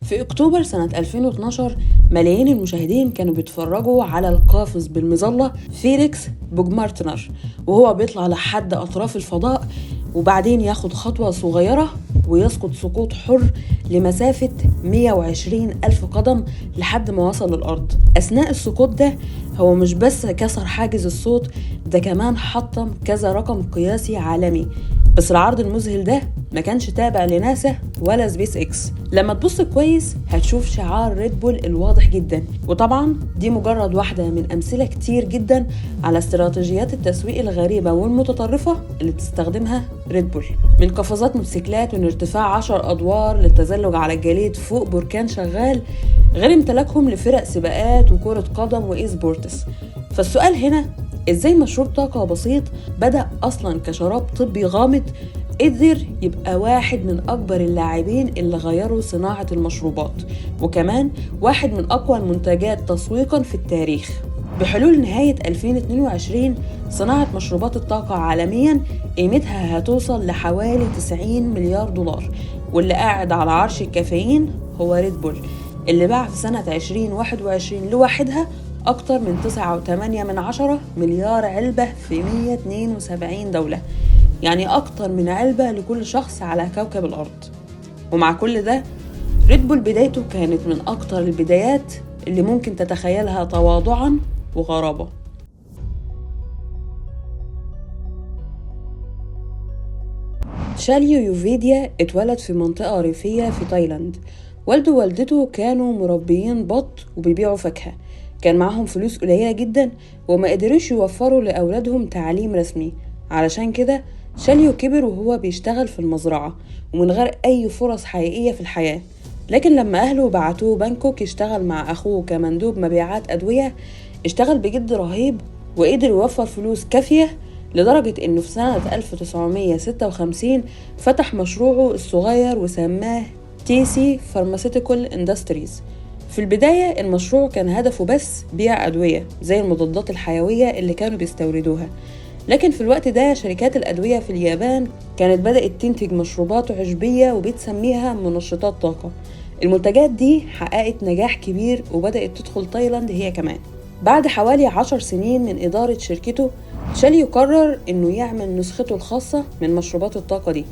في أكتوبر سنة 2012 ملايين المشاهدين كانوا بيتفرجوا على القافز بالمظلة فيليكس بوجمارتنر وهو بيطلع لحد أطراف الفضاء وبعدين ياخد خطوة صغيرة ويسقط سقوط حر لمسافة 120 ألف قدم لحد ما وصل للأرض. أثناء السقوط ده هو مش بس كسر حاجز الصوت، ده كمان حطم كذا رقم قياسي عالمي. بس العرض المذهل ده ما كانش تابع لناسا ولا سبيس اكس. لما تبص كويس هتشوف شعار ريد بول الواضح جدا، وطبعا دي مجرد واحدة من أمثلة كتير جدا على استراتيجيات التسويق الغريبة والمتطرفة اللي بتستخدمها ريد بول، من قفزات موتوسيكلات من ارتفاع 10 أدوار للتزلج على الجليد فوق بركان شغال، غير امتلاكهم لفرق سباقات وكرة قدم وإي سبورتس. فالسؤال هنا، ازاي مشروب طاقة بسيط بدأ أصلاً كشراب طبي غامض قدر يبقى واحد من أكبر اللاعبين اللي غيروا صناعة المشروبات، وكمان واحد من أقوى المنتجات تسويقاً في التاريخ؟ بحلول نهاية 2022 صناعة مشروبات الطاقة عالمياً قيمتها هتوصل لحوالي 90 مليار دولار، واللي قاعد على عرش الكافيين هو ريد بول، اللي باع في سنة 2021 لوحدها أكتر من 9.8 مليار علبة في 172 دولة، يعني أكتر من علبة لكل شخص على كوكب الأرض. ومع كل ده ريد بول بدايته كانت من أكتر البدايات اللي ممكن تتخيلها تواضعاً وغرابة. شاليو يوفيديا اتولد في منطقة ريفية في تايلاند. والده ووالدته كانوا مربيين بط وبيبيعوا فاكهة، كان معهم فلوس قليلة جدا وما قدروش يوفروا لأولادهم تعليم رسمي، علشان كده شاليو كبر وهو بيشتغل في المزرعة ومن غير أي فرص حقيقية في الحياة. لكن لما أهله بعتوه بانكوك يشتغل مع أخوه كمندوب مبيعات أدوية، اشتغل بجد رهيب وقدر يوفر فلوس كافية لدرجة إنه في سنة 1956 فتح مشروعه الصغير وسماه تيسي فارماسيتيكال اندستريز. في البداية المشروع كان هدفه بس بيع أدوية زي المضادات الحيوية اللي كانوا بيستوردوها، لكن في الوقت ده شركات الأدوية في اليابان كانت بدأت تنتج مشروبات عشبية وبتسميها منشطات طاقة. المنتجات دي حققت نجاح كبير وبدأت تدخل تايلاند هي كمان. بعد حوالي 10 سنين من إدارة شركته، شاليو قرر إنه يعمل نسخته الخاصة من مشروبات الطاقة دي،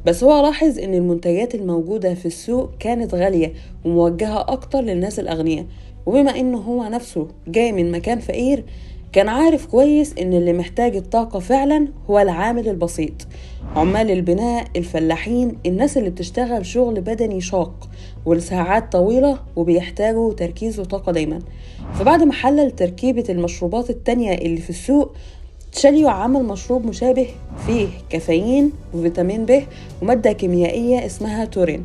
بس هو لاحظ إن المنتجات الموجودة في السوق كانت غالية وموجهة أكتر للناس الأغنياء، وبما إنه هو نفسه جاي من مكان فقير كان عارف كويس إن اللي محتاج الطاقة فعلا هو العامل البسيط، عمال البناء، الفلاحين، الناس اللي بتشتغل شغل بدني شاق ولساعات طويلة وبيحتاجوا تركيز وطاقة دايما. فبعد ما حلل تركيبة المشروبات التانية اللي في السوق، شاليو عمل مشروب مشابه فيه كافيين وفيتامين ب ومادة كيميائية اسمها تورين.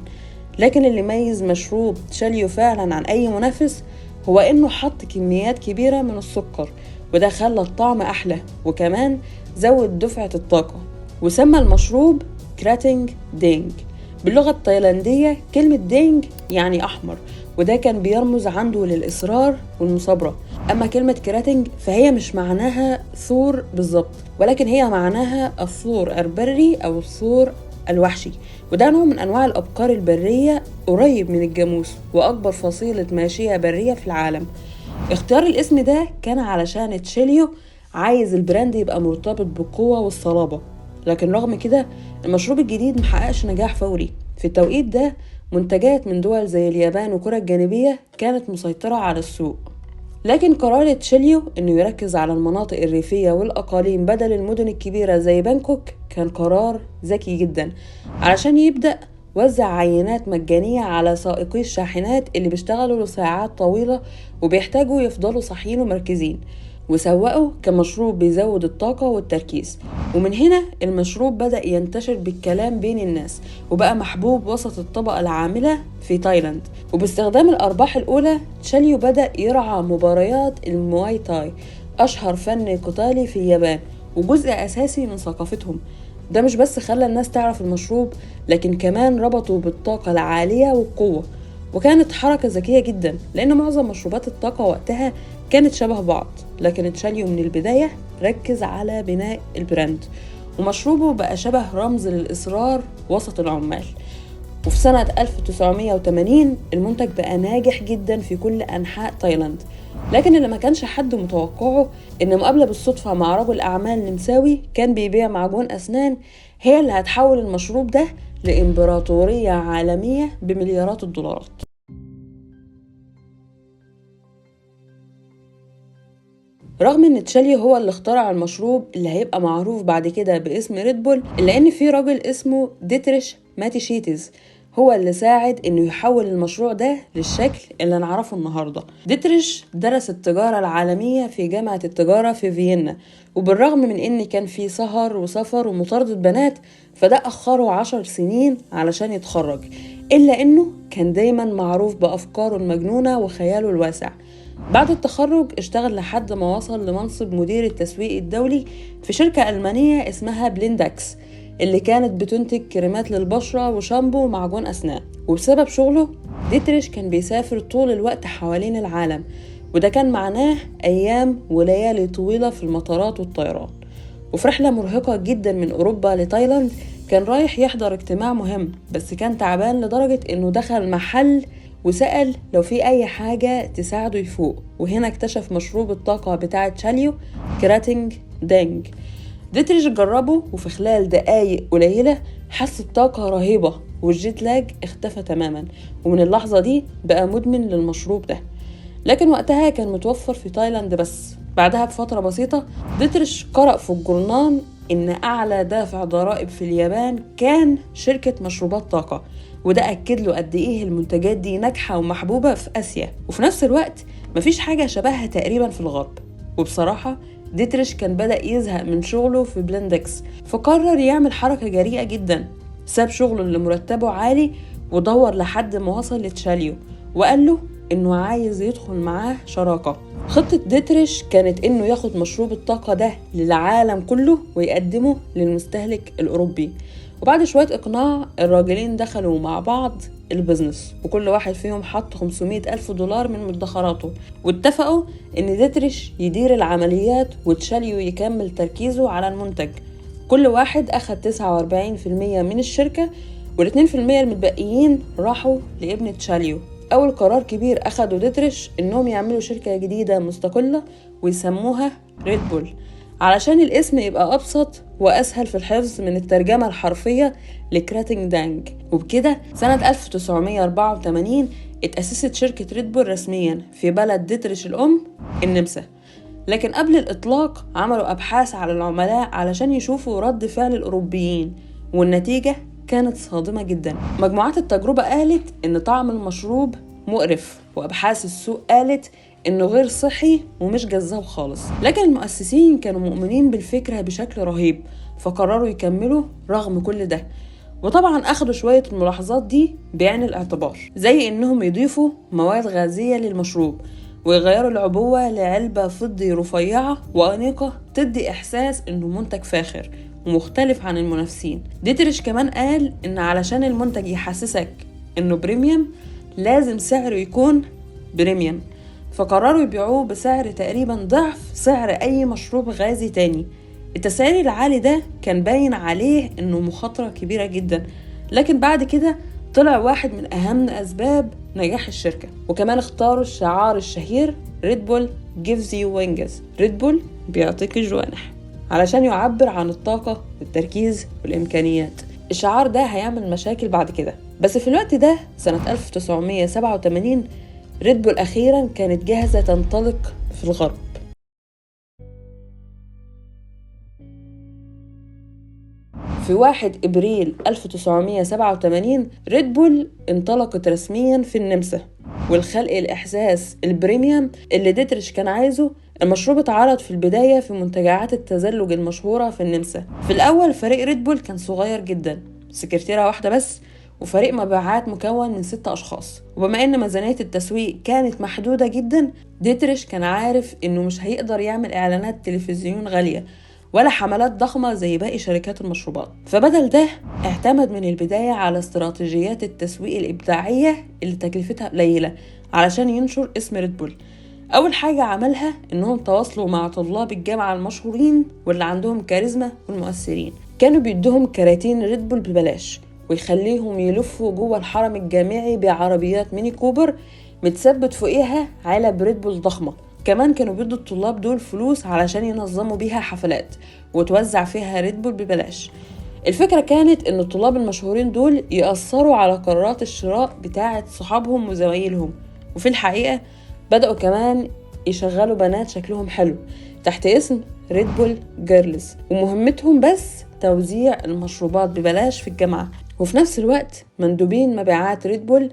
لكن اللي ميز مشروب شاليو فعلا عن أي منافس هو إنه حط كميات كبيرة من السكر، وده خلى الطعم أحلى وكمان زود دفعة الطاقة، وسمى المشروب كراتينج دينج. باللغة التايلاندية كلمة دينج يعني أحمر، وده كان بيرمز عنده للإصرار والمثابرة. أما كلمة كراتينج فهي مش معناها ثور بالظبط، ولكن هي معناها الثور البري أو الثور الوحشي، وده نوع من أنواع الأبقار البرية قريب من الجاموس وأكبر فصيلة ماشية برية في العالم. اختيار الاسم ده كان علشان تشيليو عايز البراند يبقى مرتبط بالقوة والصلابة. لكن رغم كده المشروب الجديد محققش نجاح فوري. في التوقيت ده منتجات من دول زي اليابان وكوريا الجنوبية كانت مسيطرة على السوق، لكن قرار تشيليو إنه يركز على المناطق الريفية والأقاليم بدل المدن الكبيرة زي بانكوك كان قرار ذكي جدا، علشان يبدأ وزع عينات مجانية على سائقي الشاحنات اللي بيشتغلوا لساعات طويلة وبيحتاجوا يفضلوا صاحيين ومركزين، وسوقوا كمشروب بيزود الطاقة والتركيز. ومن هنا المشروب بدأ ينتشر بالكلام بين الناس وبقى محبوب وسط الطبقة العاملة في تايلاند. وباستخدام الأرباح الأولى تشاليو بدأ يرعى مباريات المواي تاي، أشهر فن قتالي في اليابان وجزء أساسي من ثقافتهم. ده مش بس خلى الناس تعرف المشروب، لكن كمان ربطوا بالطاقة العالية والقوة. وكانت حركة ذكية جدا لأن معظم مشروبات الطاقة وقتها كانت شبه بعض، لكن تشاليو من البداية ركز على بناء البراند، ومشروبه بقى شبه رمز للإصرار وسط العمال. وفي سنة 1980 المنتج بقى ناجح جدا في كل أنحاء تايلاند. لكن اللي ما كانش حد متوقعه إن مقابلة بالصدفة مع رجل أعمال نمساوي كان بيبيع معجون أسنان هي اللي هتحول المشروب ده لإمبراطورية عالمية بمليارات الدولارات. رغم ان تشاليو هو اللي اخترع المشروب اللي هيبقى معروف بعد كده باسم ريد بول، الا ان في راجل اسمه ديتريش ماتيشيتس هو اللي ساعد انه يحول المشروع ده للشكل اللي نعرفه النهارده. ديتريش درس التجاره العالميه في جامعه التجاره في فيينا، وبالرغم من ان كان في سهر وسفر ومطاردة بنات فده اخره 10 سنين علشان يتخرج، الا انه كان دايما معروف بافكاره المجنونه وخياله الواسع. بعد التخرج اشتغل لحد ما وصل لمنصب مدير التسويق الدولي في شركة ألمانية اسمها بليندكس اللي كانت بتنتج كريمات للبشرة وشامبو ومعجون أسنان. وبسبب شغله ديتريش كان بيسافر طول الوقت حوالين العالم، وده كان معناه أيام وليالي طويلة في المطارات والطيران. وفي رحلة مرهقة جدا من أوروبا لتايلاند كان رايح يحضر اجتماع مهم، بس كان تعبان لدرجة إنه دخل محل وسأل لو في أي حاجة تساعده يفوق، وهنا اكتشف مشروب الطاقة بتاع تشاليو كراتينج دانج. ديتريش جربه وفي خلال دقايق قليلة حس بطاقة رهيبة والجيت لاج اختفى تماما، ومن اللحظة دي بقى مدمن للمشروب ده. لكن وقتها كان متوفر في تايلاند بس. بعدها بفترة بسيطة ديتريش قرأ في الجورنال إن أعلى دافع ضرائب في اليابان كان شركة مشروبات طاقة، وده أكد له قد إيه المنتجات دي ناجحة ومحبوبة في آسيا، وفي نفس الوقت مفيش حاجة شبهها تقريبا في الغرب. وبصراحة ديتريش كان بدأ يزهق من شغله في بلندكس، فقرر يعمل حركة جريئة جدا. ساب شغله اللي مرتبه عالي ودور لحد ما وصل لتشاليو وقال له إنه عايز يدخل معاه شراكة. خطة ديتريش كانت إنه ياخد مشروب الطاقة ده للعالم كله ويقدمه للمستهلك الأوروبي. وبعد شوية إقناع الراجلين دخلوا مع بعض البزنس، وكل واحد فيهم حط 500,000 دولار من مدخراته، واتفقوا إن ديتريش يدير العمليات وتشاليو يكمل تركيزه على المنتج. كل واحد أخذ 49% من الشركة، وال2% المتبقيين راحوا لابن تشاليو. أول قرار كبير أخده ديتريش إنهم يعملوا شركة جديدة مستقلة ويسموها ريد بول، علشان الاسم يبقى أبسط وأسهل في الحفظ من الترجمة الحرفية لكراتينج دانج. وبكده سنة 1984 اتأسست شركة ريد بول رسميا في بلد ديتريش الأم النمسا. لكن قبل الإطلاق عملوا أبحاث على العملاء علشان يشوفوا رد فعل الأوروبيين، والنتيجة كانت صادمة جدا. مجموعات التجربة قالت إن طعم المشروب مقرف، وأبحاث السوق قالت إنه غير صحي ومش جذاب خالص. لكن المؤسسين كانوا مؤمنين بالفكرة بشكل رهيب، فقرروا يكملوا رغم كل ده. وطبعا أخدوا شوية الملاحظات دي بعين الاعتبار، زي إنهم يضيفوا مواد غازية للمشروب ويغيروا العبوة لعلبة فضي رفيعة وأنيقة تدي إحساس إنه منتج فاخر ومختلف عن المنافسين. ديتريش كمان قال إن علشان المنتج يحسسك إنه بريميوم لازم سعره يكون بريميوم، فقرروا يبيعوه بسعر تقريبا ضعف سعر أي مشروب غازي تاني. التسعير العالي ده كان باين عليه إنه مخاطرة كبيرة جدا، لكن بعد كده طلع واحد من أهم أسباب نجاح الشركة. وكمان اختاروا الشعار الشهير Red Bull gives you wings، Red Bull بيعطيك جوانح، علشان يعبر عن الطاقة والتركيز والإمكانيات. الشعار ده هيعمل مشاكل بعد كده، بس في الوقت ده سنة 1987 ريد بول أخيراً كانت جاهزة تنطلق في الغرب. في 1 إبريل 1987 ريد بول انطلقت رسمياً في النمسا، والخلق الإحساس البريميوم اللي ديتريش كان عايزه. المشروب اتعرض في البداية في منتجعات التزلج المشهورة في النمسا. في الأول فريق ريد بول كان صغير جداً، سكرتيرة واحدة بس، وفريق مبيعات مكون من 6 أشخاص. وبما إن ميزانية التسويق كانت محدودة جدا، ديتريش كان عارف إنه مش هيقدر يعمل إعلانات تلفزيون غالية ولا حملات ضخمة زي باقي شركات المشروبات، فبدل ده اعتمد من البداية على استراتيجيات التسويق الإبداعية اللي تكلفتها قليلة علشان ينشر اسم ريد بول. أول حاجة عملها إنهم تواصلوا مع طلاب الجامعة المشهورين واللي عندهم كاريزما والمؤثرين، كانوا بيدوهم كراتين ريد بول ببلاش، ويخليهم يلفوا جوه الحرم الجامعي بعربيات ميني كوبر متثبت فوقيها علب ريد بول ضخمة. كمان كانوا بيدوا الطلاب دول فلوس علشان ينظموا بيها حفلات وتوزع فيها ريد بول ببلاش. الفكرة كانت ان الطلاب المشهورين دول يأثروا على قرارات الشراء بتاعة صحابهم وزمايلهم، وفي الحقيقة بدأوا كمان يشغلوا بنات شكلهم حلو تحت اسم ريد بول جيرلز، ومهمتهم بس توزيع المشروبات ببلاش في الجامعة. وفي نفس الوقت مندوبين مبيعات ريد بول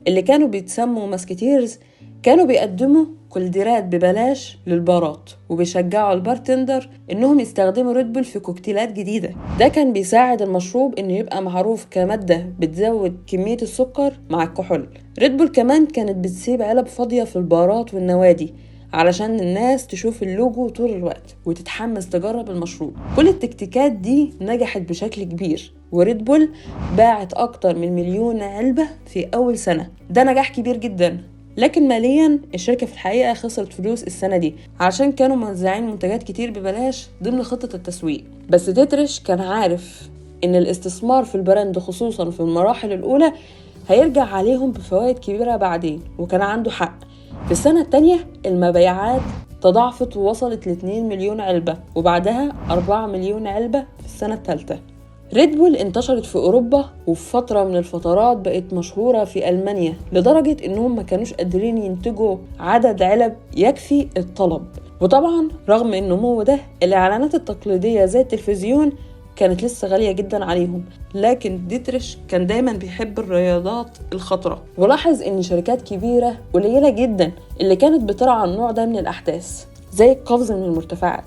اللي كانوا بيتسموا ماسكتيرز كانوا بيقدموا كولديرات ببلاش للبارات، وبيشجعوا البارتندر انهم يستخدموا ريد بول في كوكتيلات جديدة. ده كان بيساعد المشروب انه يبقى معروف كمادة بتزود كمية السكر مع الكحول. ريد بول كمان كانت بتسيب علب فاضية في البارات والنوادي علشان الناس تشوف اللوجو طول الوقت وتتحمس تجرب المشروب. كل التكتيكات دي نجحت بشكل كبير، وريد بول باعت أكتر من 1,000,000 علبة في أول سنة. ده نجاح كبير جدا، لكن ماليا الشركة في الحقيقة خسرت فلوس السنة دي عشان كانوا موزعين منتجات كتير ببلاش ضمن خطة التسويق. بس ديتريش كان عارف إن الاستثمار في البراند خصوصا في المراحل الأولى هيرجع عليهم بفوائد كبيرة بعدين، وكان عنده حق. في السنة التانية المبيعات تضاعفت ووصلت ل2 مليون علبة، وبعدها 4 مليون علبة في السنة الثالثة. ريد بول انتشرت في أوروبا، وفي فترة من الفترات بقت مشهورة في ألمانيا لدرجة إنهم ما كانوش قادرين ينتجوا عدد علب يكفي الطلب. وطبعا رغم النمو ده الإعلانات التقليدية زي التلفزيون كانت لسه غالية جدا عليهم، لكن ديتريش كان دايما بيحب الرياضات الخطرة، ولاحظ ان شركات كبيرة قليلة جدا اللي كانت بترعى النوع ده من الأحداث زي القفز من المرتفعات.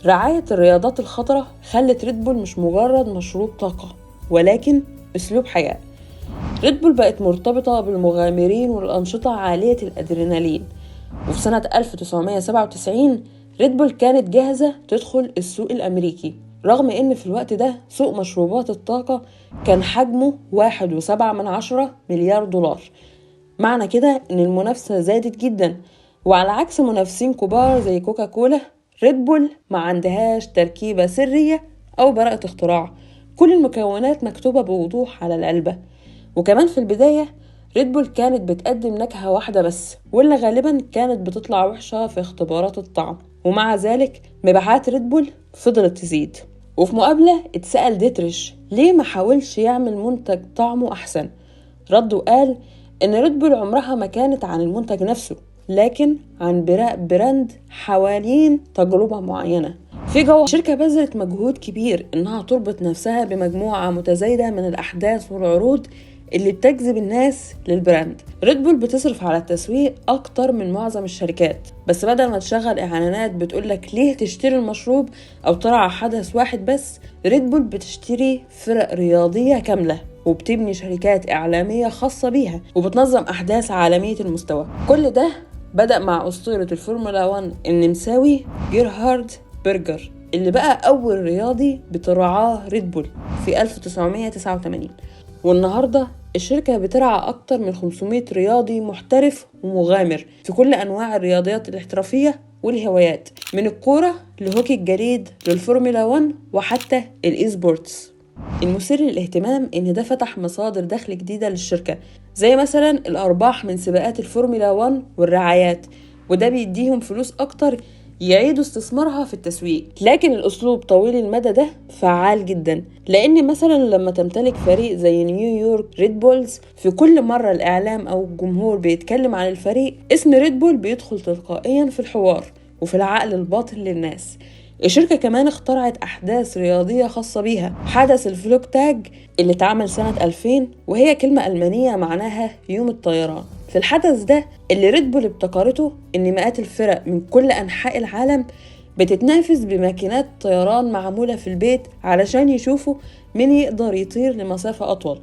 رعاية الرياضات الخطرة خلت ريد بول مش مجرد مشروب طاقة ولكن أسلوب حياة. ريد بول بقت مرتبطة بالمغامرين والأنشطة عالية الأدرينالين، وفي سنة 1997 ريد بول كانت جاهزة تدخل السوق الأمريكي، رغم ان في الوقت ده سوق مشروبات الطاقة كان حجمه 1.7 مليار دولار. معنى كده ان المنافسة زادت جدا، وعلى عكس منافسين كبار زي كوكا كولا، ريد بول ما عندهاش تركيبة سرية او براءة اختراع، كل المكونات مكتوبة بوضوح على العلبة. وكمان في البداية ريد بول كانت بتقدم نكهة واحدة بس، واللي غالبا كانت بتطلع وحشة في اختبارات الطعم، ومع ذلك مبيعات ريد بول فضلت تزيد. وفي مقابلة اتسأل ديتريش ليه ما حاولش يعمل منتج طعمه أحسن، رد وقال إن ريد بول عمرها ما كانت عن المنتج نفسه، لكن عن براء براند حوالين تجربة معينة. في جوه الشركة بذلت مجهود كبير إنها تربط نفسها بمجموعة متزايدة من الأحداث والعروض اللي بتجذب الناس للبراند. ريد بول بتصرف على التسويق أكتر من معظم الشركات، بس بدل ما تشغل إعلانات بتقولك ليه تشتري المشروب أو ترعى حدث واحد بس، ريد بول بتشتري فرق رياضية كاملة وبتبني شركات إعلامية خاصة بيها وبتنظم أحداث عالمية المستوى. كل ده بدأ مع أسطورة الفورمولا 1 النمساوي جيرهارد برجر اللي بقى أول رياضي بترعاه ريد بول في 1989. والنهاردة الشركة بترعى أكتر من 500 رياضي محترف ومغامر في كل أنواع الرياضيات الاحترافية والهوايات، من الكورة لهوكي الجليد للفورمولا 1 وحتى الإي سبورتس. المثير للاهتمام إن ده فتح مصادر دخل جديدة للشركة، زي مثلا الأرباح من سباقات الفورمولا 1 والرعايات، وده بيديهم فلوس أكتر يعيدوا استثمارها في التسويق. لكن الأسلوب طويل المدى ده فعال جدا، لأن مثلا لما تمتلك فريق زي نيويورك ريد بولز، في كل مرة الإعلام أو الجمهور بيتكلم عن الفريق اسم ريد بول بيدخل تلقائيا في الحوار وفي العقل الباطن للناس. الشركة كمان اخترعت أحداث رياضية خاصة بيها، حدث الفلوج تاج اللي اتعمل سنة 2000، وهي كلمة ألمانية معناها يوم الطيران. في الحدث ده اللي ريد بول ابتكرته إن مئات الفرق من كل أنحاء العالم بتتنافس بماكينات طيران معمولة في البيت علشان يشوفوا مين يقدر يطير لمسافة أطول.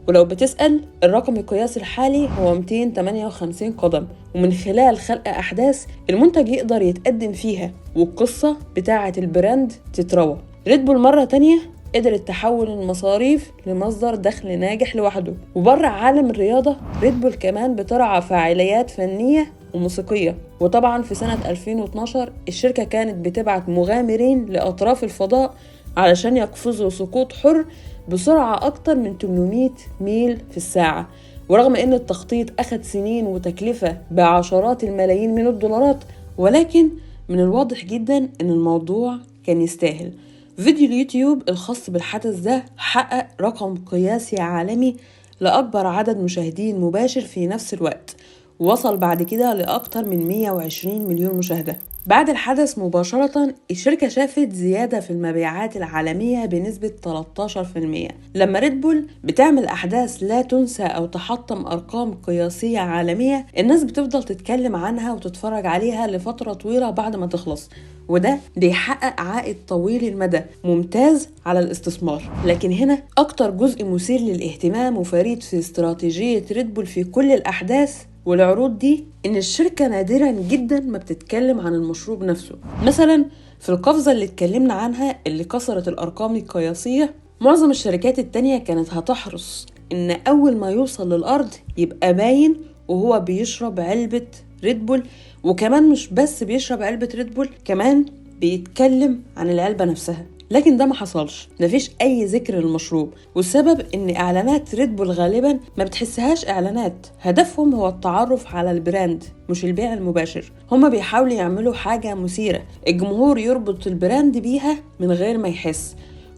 ولو بتسأل، الرقم القياسي الحالي هو 258 قدم، ومن خلال خلق أحداث المنتج يقدر يتقدم فيها والقصة بتاعة البراند تتروى. ريد بول مرة تانية قدرت تحول المصاريف لمصدر دخل ناجح لوحده. وبره عالم الرياضة، ريد بول كمان بترعى فعاليات فنية وموسيقية. وطبعا في سنة 2012 الشركة كانت بتبعت مغامرين لأطراف الفضاء علشان يقفزوا سقوط حر بسرعة أكتر من 800 ميل في الساعة. ورغم أن التخطيط أخذ سنين وتكلفة بعشرات الملايين من الدولارات، ولكن من الواضح جدا أن الموضوع كان يستاهل. فيديو اليوتيوب الخاص بالحدث ده حقق رقم قياسي عالمي لأكبر عدد مشاهدين مباشر في نفس الوقت، ووصل بعد كده لأكتر من 120 مليون مشاهدة. بعد الحدث مباشرة الشركة شافت زيادة في المبيعات العالمية بنسبة 13%. لما ريد بول بتعمل أحداث لا تنسى أو تحطم أرقام قياسية عالمية، الناس بتفضل تتكلم عنها وتتفرج عليها لفترة طويلة بعد ما تخلص، وده بيحقق عائد طويل المدى ممتاز على الاستثمار. لكن هنا أكتر جزء مثير للاهتمام وفريد في استراتيجية ريد بول في كل الأحداث والعروض دي، إن الشركة نادرا جدا ما بتتكلم عن المشروب نفسه. مثلا في القفزة اللي اتكلمنا عنها اللي كسرت الأرقام القياسية، معظم الشركات التانية كانت هتحرص إن أول ما يوصل للأرض يبقى باين وهو بيشرب علبة ريد بول، وكمان مش بس بيشرب علبة ريد بول، كمان بيتكلم عن العلبة نفسها. لكن ده ما حصلش، مفيش أي ذكر للمشروب، والسبب إن إعلانات ريد بول غالبا ما بتحسهاش إعلانات، هدفهم هو التعرف على البراند مش البيع المباشر. هما بيحاولوا يعملوا حاجة مثيرة الجمهور يربط البراند بيها من غير ما يحس.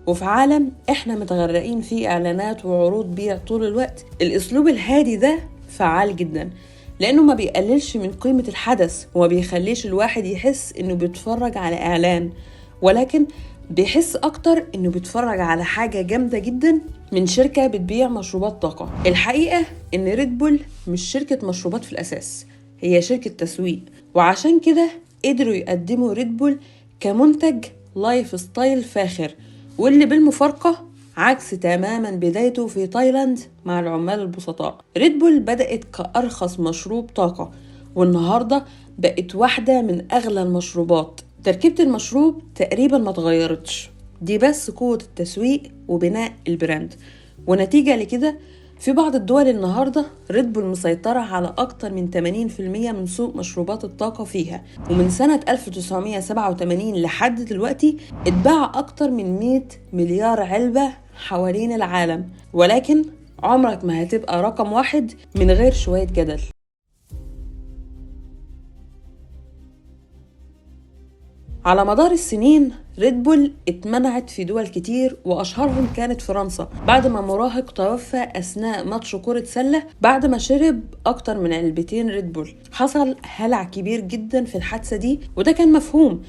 وفي عالم إحنا متغرقين فيه إعلانات وعروض بيع طول الوقت، الأسلوب الهادي ده فعال جدا، لأنه ما بيقللش من قيمة الحدث وما بيخليش الواحد يحس إنه بيتفرج على إعلان، ولكن بيحس أكتر إنه بيتفرج على حاجة جامدة جدا من شركة بتبيع مشروبات طاقة. الحقيقة إن ريد بول مش شركة مشروبات في الأساس، هي شركة تسويق، وعشان كده قدروا يقدموا ريد بول كمنتج لايف ستايل فاخر، واللي بالمفارقة عكس تماما بدايته في تايلاند مع العمال البسطاء. ريد بول بدأت كأرخص مشروب طاقة، والنهاردة بقت واحدة من أغلى المشروبات. تركيبة المشروب تقريبا ما تغيرتش، دي بس قوة التسويق وبناء البراند. ونتيجة لكده في بعض الدول النهاردة ريد بول مسيطرة على أكتر من 80% من سوق مشروبات الطاقة فيها، ومن سنة 1987 لحد دلوقتي اتباع أكتر من 100 مليار علبة حوالين العالم. ولكن عمرك ما هتبقى رقم واحد من غير شوية جدل. على مدار السنين ريد بول اتمنعت في دول كتير، وأشهرهم كانت فرنسا بعد ما مراهق توفى أثناء ماتش كرة سلة بعد ما شرب أكتر من علبتين ريد بول. حصل هلع كبير جدا في الحادثة دي، وده كان مفهوم،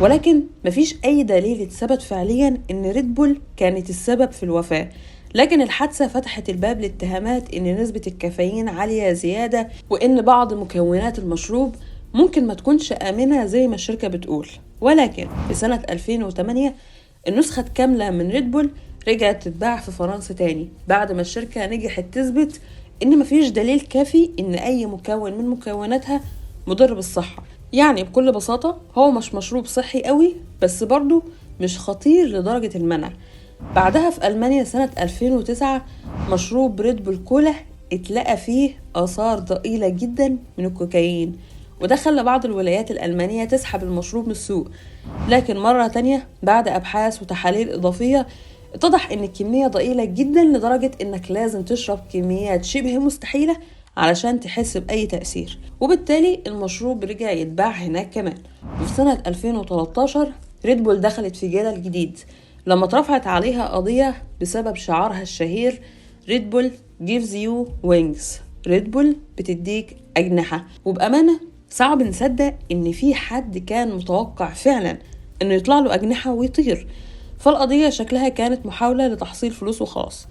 ولكن مفيش أي دليل اتثبت فعليا إن ريد بول كانت السبب في الوفاة. لكن الحادثة فتحت الباب لاتهامات إن نسبة الكافيين عالية زيادة، وإن بعض مكونات المشروب ممكن ما تكونش آمنة زي ما الشركة بتقول. ولكن في سنة 2008 النسخة كاملة من ريد بول رجعت تتباع في فرنسا تاني، بعد ما الشركة نجحت تثبت إن مفيش دليل كافي إن أي مكون من مكوناتها مضر بالصحة. يعني بكل بساطة هو مش مشروب صحي قوي، بس برضو مش خطير لدرجة المنع. بعدها في ألمانيا سنة 2009 مشروب ريد بول كولا اتلقى فيه آثار ضئيلة جدا من الكوكايين، وده خلى بعض الولايات الألمانية تسحب المشروب من السوق. لكن مرة تانية بعد أبحاث وتحاليل إضافية اتضح إن الكمية ضئيلة جدا لدرجة إنك لازم تشرب كميات شبه مستحيلة علشان تحس بأي تأثير، وبالتالي المشروب رجع يتباع هناك كمان. وفي سنة 2013 ريد بول دخلت في جدل جديد لما اترفعت عليها قضية بسبب شعارها الشهير ريد بول gives you wings، ريد بول بتديك أجنحة. وبأمانة صعب نصدق إن في حد كان متوقع فعلا إنه يطلع له أجنحة ويطير. فالقضية شكلها كانت محاولة لتحصيل فلوس وخلاص.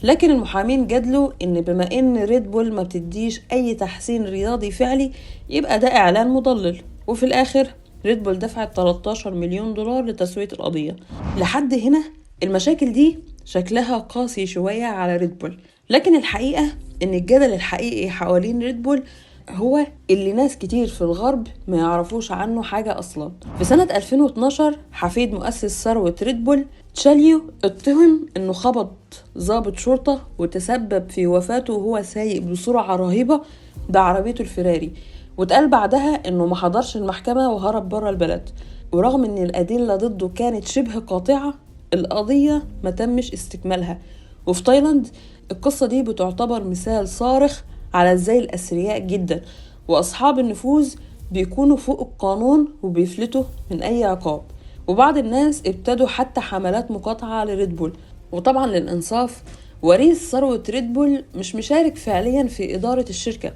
لكن المحامين جادلوا إن بما إن ريد بول ما بتديش أي تحسين رياضي فعلي يبقى ده إعلان مضلل، وفي الآخر ريد بول دفعت 13 مليون دولار لتسوية القضية. لحد هنا المشاكل دي شكلها قاسي شوية على ريد بول، لكن الحقيقة إن الجدل الحقيقي حوالين ريد بول هو اللي ناس كتير في الغرب ما يعرفوش عنه حاجة أصلا. في سنة 2012 حفيد مؤسس ثروة ريد بول تشاليو اتهم إنه خبط ضابط شرطة وتسبب في وفاته وهو سايق بسرعة رهيبة بعربيته الفراري، واتقال بعدها إنه ما حضرش المحكمة وهرب برا البلد. ورغم إن الأدلة ضده كانت شبه قاطعة القضية ما تمش استكمالها. وفي تايلاند القصة دي بتعتبر مثال صارخ على ازاي الأثرياء جدا وأصحاب النفوذ بيكونوا فوق القانون وبيفلتوا من أي عقاب. وبعض الناس ابتدوا حتى حملات مقاطعة لريد بول. وطبعا للإنصاف وريث ثروة ريد بول مش مشارك فعليا في إدارة الشركة،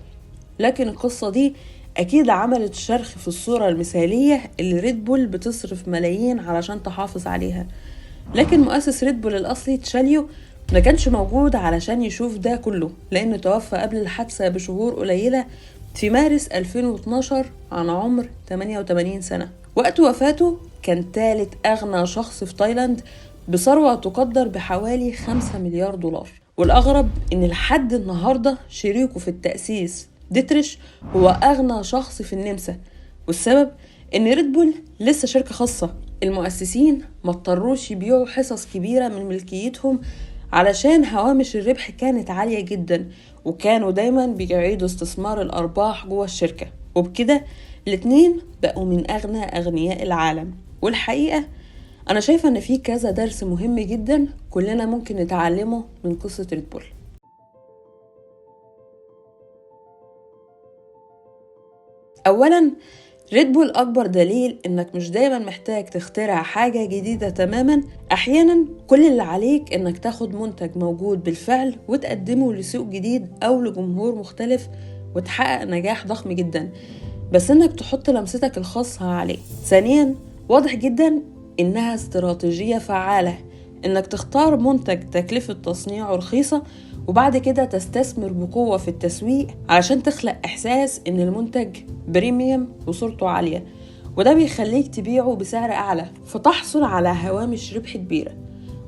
لكن القصة دي أكيد عملت شرخ في الصورة المثالية اللي ريد بول بتصرف ملايين علشان تحافظ عليها. لكن مؤسس ريد بول الأصلي تشاليو ما كانش موجود علشان يشوف ده كله، لأنه توفى قبل الحادثة بشهور قليلة في مارس 2012 عن عمر 88 سنة. وقت وفاته كان ثالث أغنى شخص في تايلاند بثروة تقدر بحوالي 5 مليار دولار. والأغرب إن لحد النهاردة شريكه في التأسيس ديتريش هو أغنى شخص في النمسا. والسبب إن ريد بول لسه شركة خاصة. المؤسسين ما اضطروش يبيعوا حصص كبيرة من ملكيتهم علشان هوامش الربح كانت عالية جدا، وكانوا دايما بيعيدوا استثمار الأرباح جوه الشركة، وبكده الاتنين بقوا من أغنى أغنياء العالم. والحقيقة أنا شايفة إن في كذا درس مهم جدا كلنا ممكن نتعلمه من قصة ريد بول. أولا، ريد بول أكبر دليل إنك مش دايما محتاج تخترع حاجة جديدة تماما. أحيانا كل اللي عليك إنك تاخد منتج موجود بالفعل وتقدمه لسوق جديد أو لجمهور مختلف وتحقق نجاح ضخم جدا، بس إنك تحط لمستك الخاصة عليه. ثانيا، واضح جدا إنها استراتيجية فعالة إنك تختار منتج تكلفة تصنيعه رخيصة وبعد كده تستثمر بقوة في التسويق علشان تخلق إحساس إن المنتج بريميوم وصورته عالية، وده بيخليك تبيعه بسعر أعلى فتحصل على هوامش ربح كبيرة،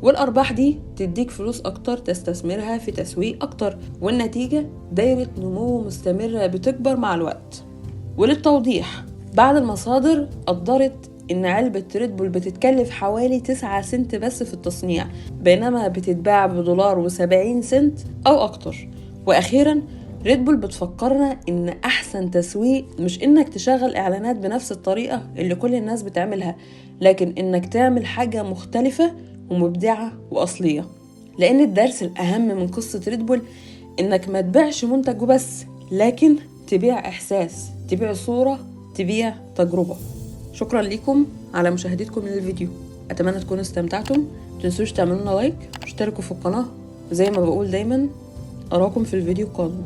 والأرباح دي تديك فلوس أكتر تستثمرها في تسويق أكتر، والنتيجة دايرة نمو مستمرة بتكبر مع الوقت. وللتوضيح، بعض المصادر قدرت إن علبة ريد بول بتتكلف حوالي 9 سنت بس في التصنيع، بينما بتتباع $70 أو أكتر. وأخيرا، ريد بول بتفكرنا إن أحسن تسويق مش إنك تشغل إعلانات بنفس الطريقة اللي كل الناس بتعملها، لكن إنك تعمل حاجة مختلفة ومبدعة وأصلية. لأن الدرس الأهم من قصة ريد بول إنك ما تبيعش منتج وبس، لكن تبيع إحساس، تبيع صورة، تبيع تجربة. شكرا لكم على مشاهدتكم للفيديو، أتمنى تكونوا استمتعتم. متنسوش تعملونا لايك واشتركوا في القناة، زي ما بقول دايما أراكم في الفيديو القادم.